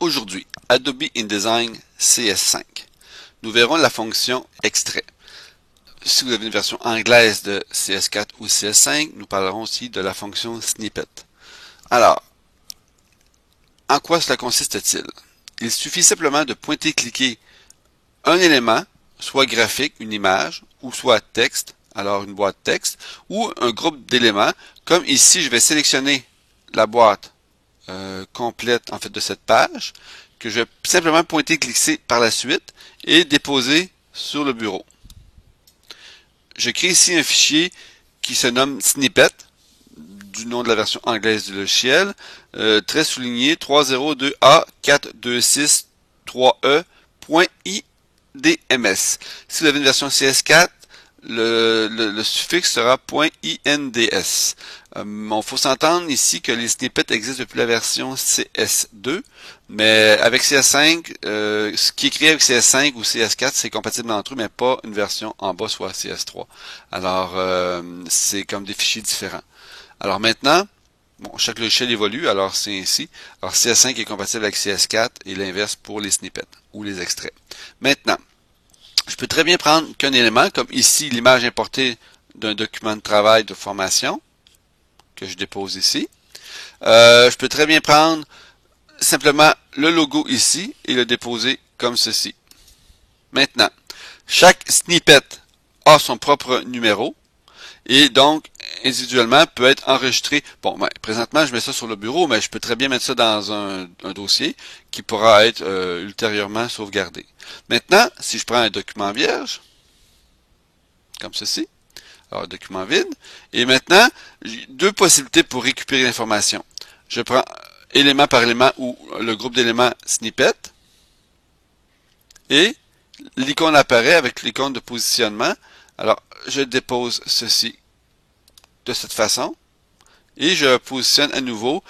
Aujourd'hui, Adobe InDesign CS5. Nous verrons la fonction extrait. Si vous avez une version anglaise de CS4 ou CS5, nous parlerons aussi de la fonction snippet. Alors, en quoi cela consiste-t-il? Il suffit simplement de pointer-cliquer un élément, soit graphique, une image, ou soit texte, alors une boîte texte, ou un groupe d'éléments, comme ici je vais sélectionner la boîte complète en fait de cette page, que je vais simplement pointer-cliquer par la suite et déposer sur le bureau. Je crée ici un fichier qui se nomme snippet, du nom de la version anglaise du logiciel, trait souligné 302A426.3e.idms. Si vous avez une version CS4, le suffixe sera .inds. Il faut s'entendre ici que les snippets existent depuis la version CS2, mais avec CS5, ce qui est créé avec CS5 ou CS4, c'est compatible entre eux, mais pas une version en bas, soit CS3. Alors, c'est comme des fichiers différents. Alors maintenant, bon, chaque logiciel évolue, alors c'est ainsi. Alors CS5 est compatible avec CS4 et l'inverse pour les snippets ou les extraits. Maintenant, je peux très bien prendre qu'un élément, comme ici l'image importée d'un document de travail de formation, que je dépose ici. Je peux très bien prendre simplement le logo ici et le déposer comme ceci. Maintenant, chaque snippet a son propre numéro et donc individuellement peut être enregistré. Bon, ben, présentement je mets ça sur le bureau, mais je peux très bien mettre ça dans un dossier qui pourra être ultérieurement sauvegardé. Maintenant, si je prends un document vierge, comme ceci, alors document vide, et maintenant, j'ai deux possibilités pour récupérer l'information. Je prends élément par élément ou le groupe d'éléments snippet, et l'icône apparaît avec l'icône de positionnement. Alors, je dépose ceci de cette façon, et je positionne à nouveau,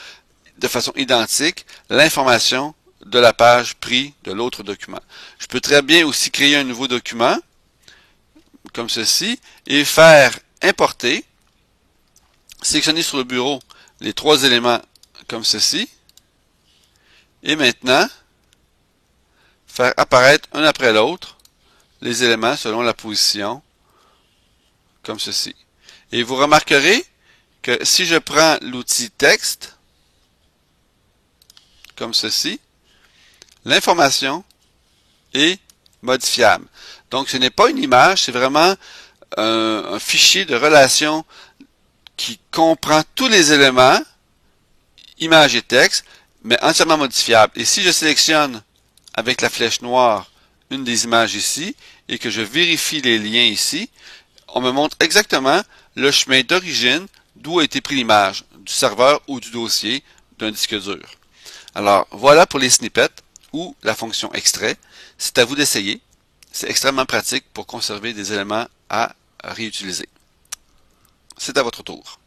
de façon identique, l'information de la page prise de l'autre document. Je peux très bien aussi créer un nouveau document, comme ceci, et faire importer, sélectionner sur le bureau les trois éléments comme ceci, et maintenant, faire apparaître un après l'autre les éléments selon la position, comme ceci. Et vous remarquerez que si je prends l'outil texte, comme ceci, l'information est modifiable. Donc ce n'est pas une image, c'est vraiment un fichier de relation qui comprend tous les éléments, image et texte, mais entièrement modifiable. Et si je sélectionne avec la flèche noire une des images ici et que je vérifie les liens ici, on me montre exactement le chemin d'origine d'où a été pris l'image, du serveur ou du dossier d'un disque dur. Alors, voilà pour les snippets ou la fonction extrait. C'est à vous d'essayer. C'est extrêmement pratique pour conserver des éléments à réutiliser. C'est à votre tour.